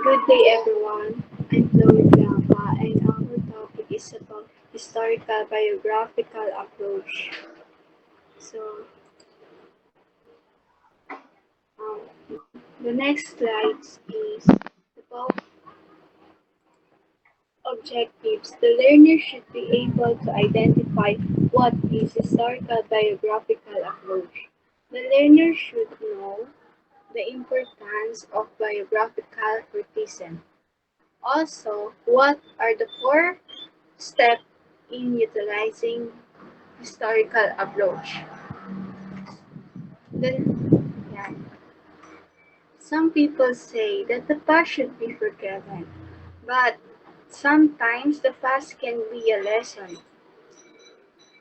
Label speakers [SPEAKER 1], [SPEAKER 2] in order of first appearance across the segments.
[SPEAKER 1] Good day, everyone. I'm Chloe Bianca, and our topic is about historical biographical approach. So, the next slide is about objectives. The learner should be able to identify what is historical biographical approach. The learner should know the importance of biographical criticism. Also, what are the four steps in utilizing historical approach? Yeah. Some people say that the past should be forgiven, but sometimes the past can be a lesson.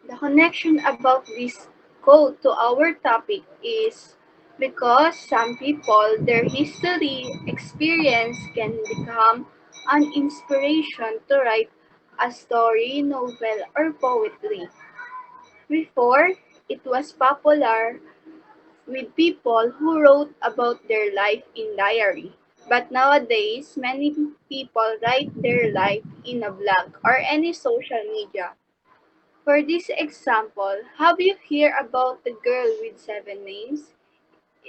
[SPEAKER 1] The connection about this quote to our topic is because some people, their history experience can become an inspiration to write a story, novel, or poetry. Before, it was popular with people who wrote about their life in diary. But nowadays, many people write their life in a blog or any social media. For this example, have you heard about the girl with seven names?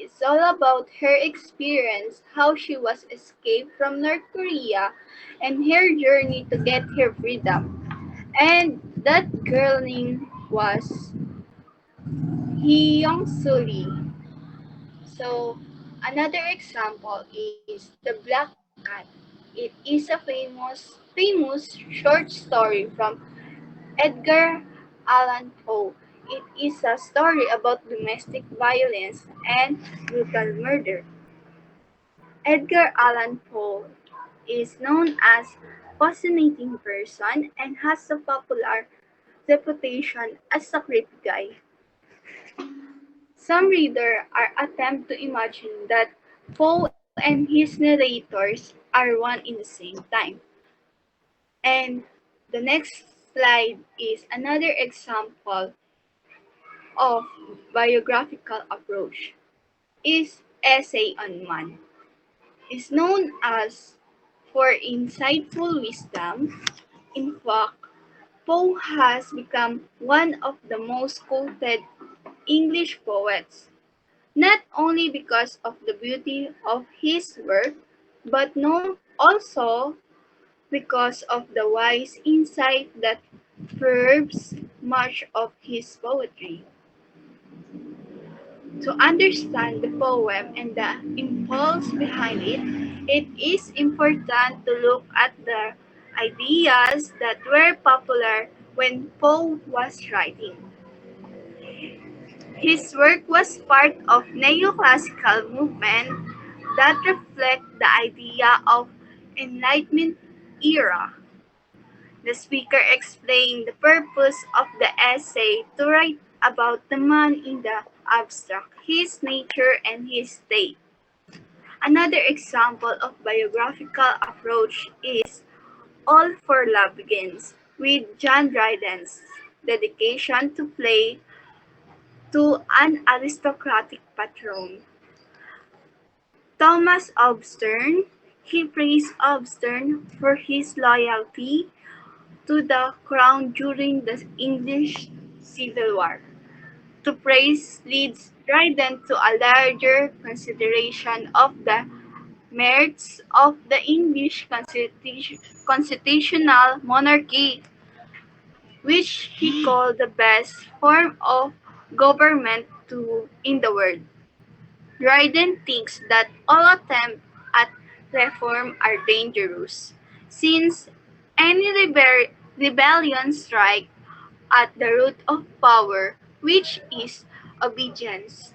[SPEAKER 1] It's all about her experience, how she was escaped from North Korea, and her journey to get her freedom. And that girl name was Hyung Soo Lee. So, another example is The Black Cat. It is a famous short story from Edgar Allan Poe. It is a story about domestic violence and brutal murder. Edgar Allan Poe is known as fascinating person and has a popular reputation as a creepy guy. Some readers are attempt to imagine that Poe and his narrators are one in the same time. And the next slide is another example of biographical approach is Essay on Man. Is known as for insightful wisdom. In fact, Poe has become one of the most quoted English poets, not only because of the beauty of his work, but known also because of the wise insight that pervades much of his poetry. To understand the poem and the impulse behind it, it is important to look at the ideas that were popular when Poe was writing. His work was part of neoclassical movement that reflect the idea of Enlightenment era. The speaker explained the purpose of the essay to write about the man in the abstract, his nature and his state. Another example of biographical approach is All for Love Begins with John Dryden's dedication to play to an aristocratic patron. Thomas Obstern, he praised Obstern for his loyalty to the crown during the English Civil War. To praise leads Dryden to a larger consideration of the merits of the English constitutional monarchy, which he called the best form of government in the world. Dryden thinks that all attempts at reform are dangerous, since any rebellion strikes at the root of power, which is obedience.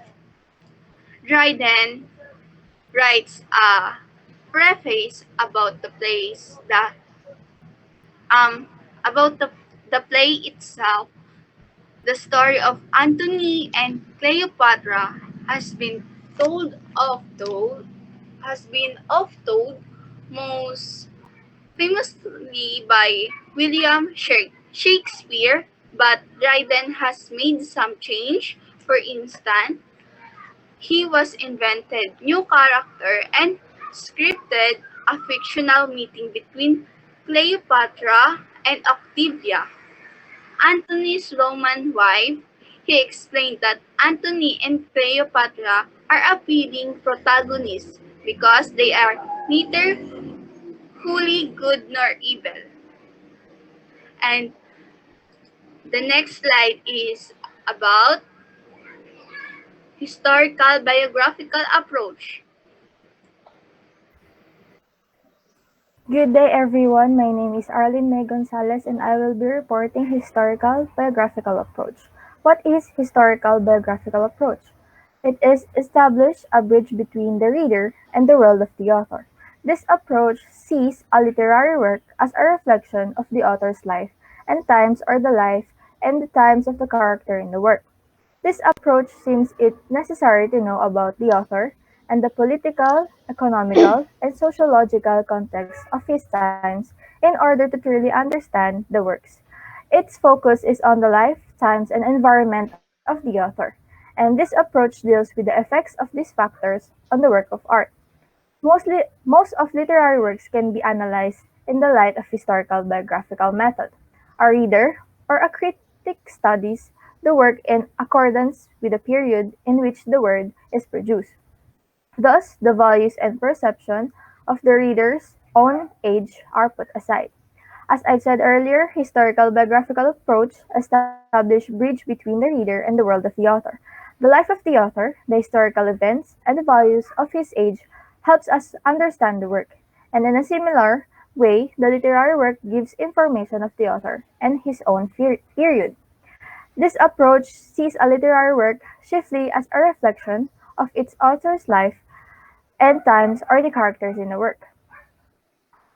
[SPEAKER 1] Dryden writes a preface about the plays, um about the play itself. The story of Antony and Cleopatra has been oft told most famously by William Shakespeare, but Dryden has made some change. For instance, he was invented new character and scripted a fictional meeting between Cleopatra and Octavia, Antony's Roman wife. He explained that Antony and Cleopatra are appealing protagonists because they are neither wholly good nor evil. And the next slide is about historical biographical approach.
[SPEAKER 2] Good day everyone, my name is Arlene May Gonzalez and I will be reporting historical biographical approach. What is historical biographical approach? It is establish a bridge between the reader and the world of the author. This approach sees a literary work as a reflection of the author's life and times or the life and the times of the character in the work. This approach seems it necessary to know about the author and the political, economical, and sociological context of his times in order to truly understand the works. Its focus is on the life, times, and environment of the author, and this approach deals with the effects of these factors on the work of art. Most of literary works can be analyzed in the light of historical biographical method. A reader or a critic studies the work in accordance with the period in which the word is produced. Thus, the values and perception of the reader's own age are put aside. As I said earlier, historical biographical approach establish bridge between the reader and the world of the author. The life of the author, the historical events, and the values of his age helps us understand the work. And in a similar way, the literary work gives information of the author and his own period. This approach sees a literary work chiefly as a reflection of its author's life and times or the characters in the work.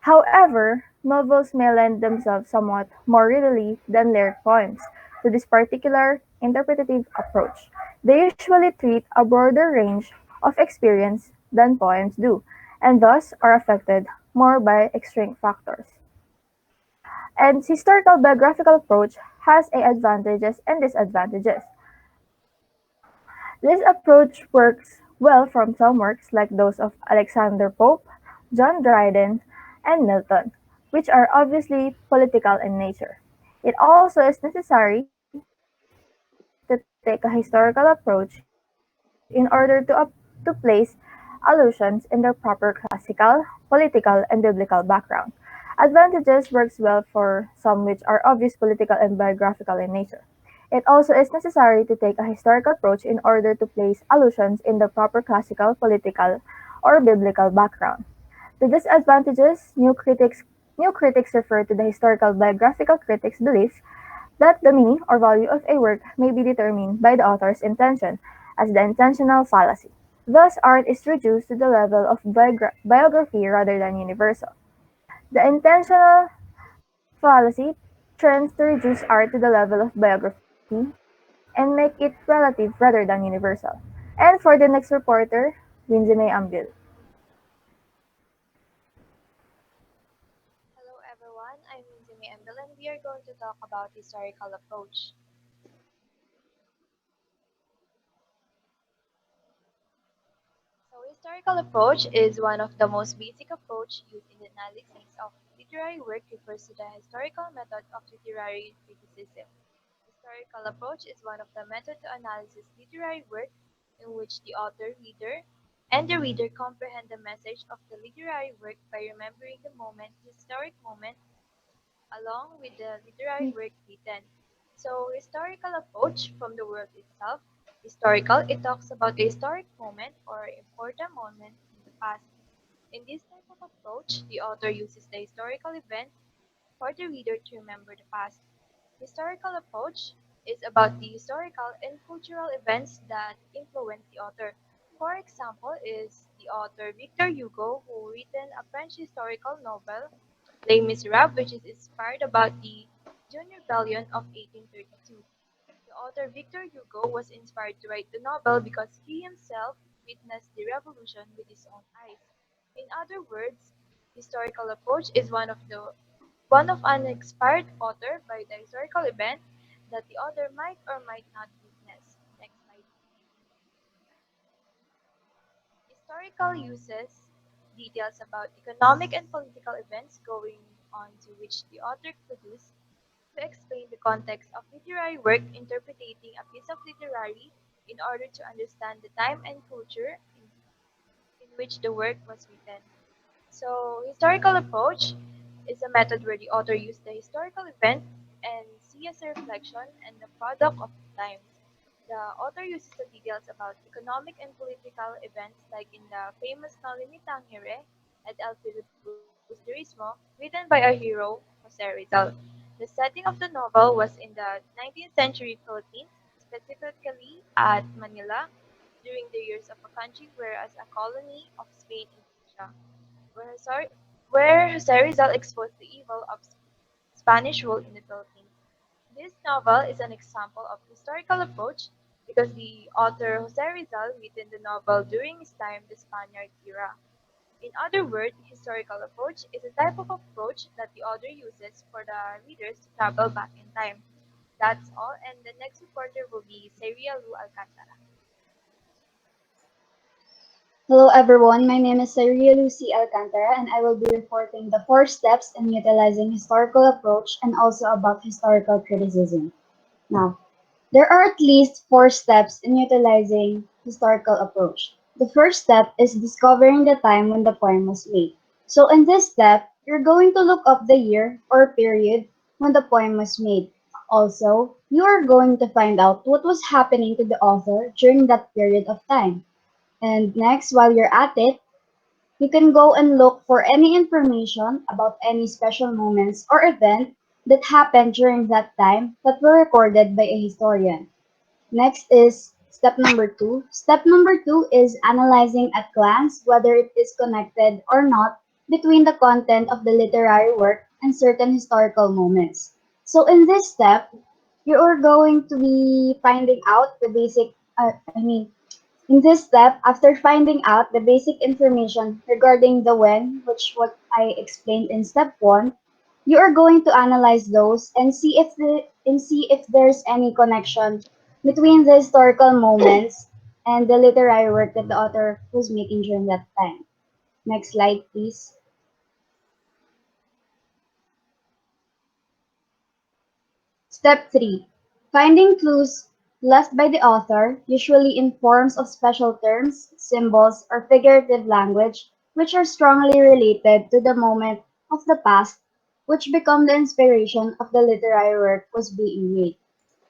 [SPEAKER 2] However, novels may lend themselves somewhat more readily than lyric poems to this particular interpretative approach. They usually treat a broader range of experience than poems do, and thus are affected more by extreme factors. And historical biographical approach has a advantages and disadvantages. This approach works well from some works like those of Alexander Pope, John Dryden, and Milton, which are obviously political in nature. It also is necessary to take a historical approach in order to place allusions in their proper classical, political, and biblical background. Advantages works well for some which are obvious political and biographical in nature. It also is necessary to take a historical approach in order to place allusions in the proper classical, political, or biblical background. The disadvantages, new critics refer to the historical biographical critics' belief that the meaning or value of a work may be determined by the author's intention, as the intentional fallacy. Thus, art is reduced to the level of biography rather than universal. The intentional fallacy trends to reduce art to the level of biography and make it relative rather than universal. And for the next reporter, Winzime Ambil.
[SPEAKER 3] Hello everyone, I'm Mizumi Embel and we are going to talk about historical approach. So historical approach is one of the most basic approach used in the analysis of literary work refers to the historical method of literary criticism. Historical approach is one of the method to analysis literary work in which the author, reader, and the reader comprehend the message of the literary work by remembering the moment, historic moment along with the literary work written. So, historical approach from the word itself. Historical, it talks about a historic moment or important moment in the past. In this type of approach, the author uses the historical event for the reader to remember the past. Historical approach is about the historical and cultural events that influence the author. For example, is the author Victor Hugo, who written a French historical novel, Les Miserables, which is inspired about the June Rebellion of 1832. The author Victor Hugo was inspired to write the novel because he himself witnessed the revolution with his own eyes. In other words, historical approach is one of an inspired author by the historical event that the author might or might not witness. Next slide. Historical uses details about economic and political events going on to which the author produced to explain the context of literary work, interpreting a piece of literary in order to understand the time and culture in which the work was written. So, historical approach is a method where the author uses the historical event and see as a reflection and the product of the times. The author uses the details about economic and political events like in the famous Noli Me Tangere at El Filibusterismo, written by our hero, Jose Rizal. The setting of the novel was in the 19th century Philippines, specifically at Manila, during the years of a country whereas a colony of Spain in Asia where Jose Rizal exposed the evil of Spanish rule in the Philippines. This novel is an example of historical approach because the author Jose Rizal written the novel during his time the Spaniard era. In other words, historical approach is a type of approach that the author uses for the readers to travel back in time. That's all, and the next reporter will be Seria Lu Alcantara.
[SPEAKER 4] Hello everyone, my name is Saria Lucy Alcantara and I will be reporting the four steps in utilizing historical approach and also about historical criticism. Now, there are at least four steps in utilizing historical approach. The first step is discovering the time when the poem was made. So in this step, you're going to look up the year or period when the poem was made. Also, you are going to find out what was happening to the author during that period of time. And next, while you're at it, you can go and look for any information about any special moments or event that happened during that time that were recorded by a historian. Next is step number two. Step number two is analyzing at glance whether it is connected or not between the content of the literary work and certain historical moments. So in this step, you are going to be finding out the basic, in this step, after finding out the basic information regarding the when, which what I explained in step 1, you are going to analyze those and see if there's any connection between the historical moments and the literary work that the author was making during that time. Next slide, please. Step 3. Finding clues left by the author, usually in forms of special terms, symbols, or figurative language, which are strongly related to the moment of the past, which become the inspiration of the literary work was being made.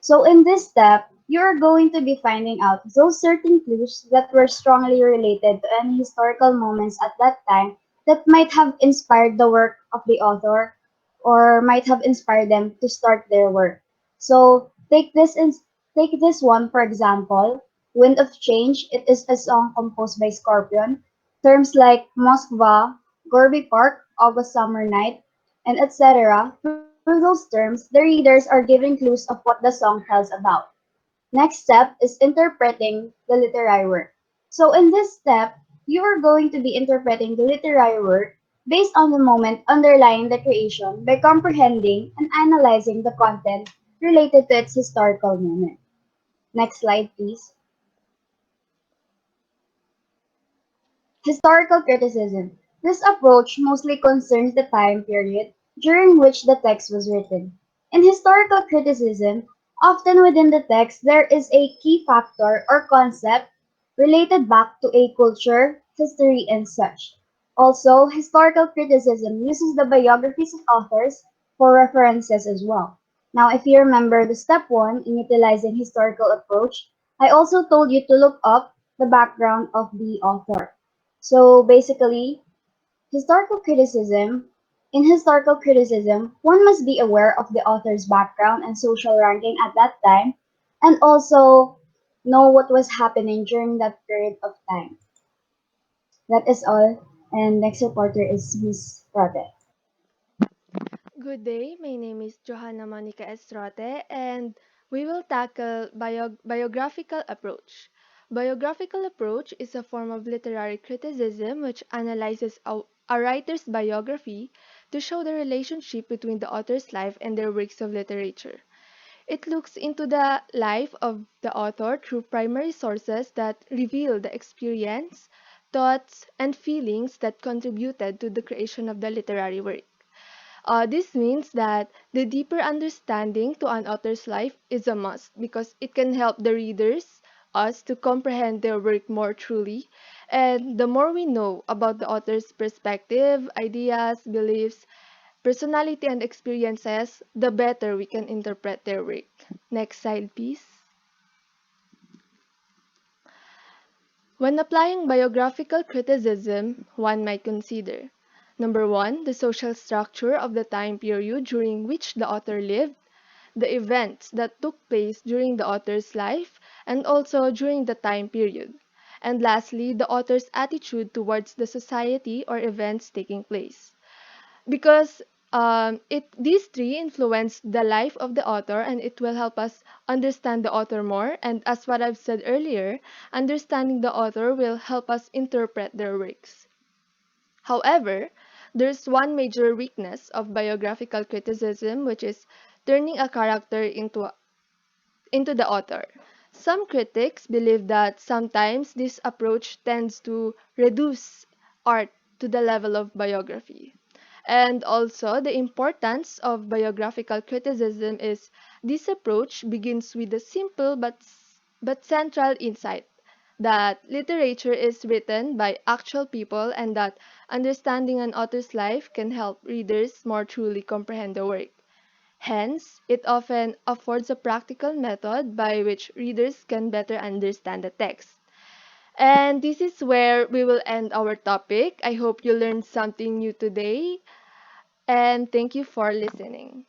[SPEAKER 4] So in this step, you are going to be finding out those certain clues that were strongly related to any historical moments at that time that might have inspired the work of the author or might have inspired them to start their work. So take this one for example, Wind of Change. It is a song composed by Scorpion. Terms like Moskva, Gorby Park, August Summer Night, and etc. Through those terms, the readers are given clues of what the song tells about. Next step is interpreting the literary work. So in this step, you are going to be interpreting the literary work based on the moment underlying the creation by comprehending and analyzing the content related to its historical moment. Next slide, please. Historical criticism. This approach mostly concerns the time period during which the text was written. In historical criticism, often within the text there is a key factor or concept related back to a culture, history, and such. Also, historical criticism uses the biographies of authors for references as well. Now, if you remember the step 1 in utilizing historical approach, I also told you to look up the background of the author. So basically, historical criticism, in historical criticism, one must be aware of the author's background and social ranking at that time, and also know what was happening during that period of time. That is all. And next reporter is Miss Rote.
[SPEAKER 5] Good day, my name is Johanna Monica Estrote, and we will tackle biographical approach. Biographical approach is a form of literary criticism which analyzes a writer's biography to show the relationship between the author's life and their works of literature. It looks into the life of the author through primary sources that reveal the experience, thoughts, and feelings that contributed to the creation of the literary work. This means that the deeper understanding to an author's life is a must because it can help the readers, us, to comprehend their work more truly. And the more we know about the author's perspective, ideas, beliefs, personality, and experiences, the better we can interpret their work. Next slide, please. When applying biographical criticism, one might consider: number one, the social structure of the time period during which the author lived, the events that took place during the author's life, and also during the time period. And lastly, the author's attitude towards the society or events taking place. Because these three influence the life of the author, and it will help us understand the author more. And as what I've said earlier, understanding the author will help us interpret their works. However, there's one major weakness of biographical criticism, which is turning a character into the author. Some critics believe that sometimes this approach tends to reduce art to the level of biography. And also, the importance of biographical criticism is this approach begins with a simple but central insight that literature is written by actual people and that understanding an author's life can help readers more truly comprehend the work. Hence, it often affords a practical method by which readers can better understand the text. And this is where we will end our topic. I hope you learned something new today, and thank you for listening.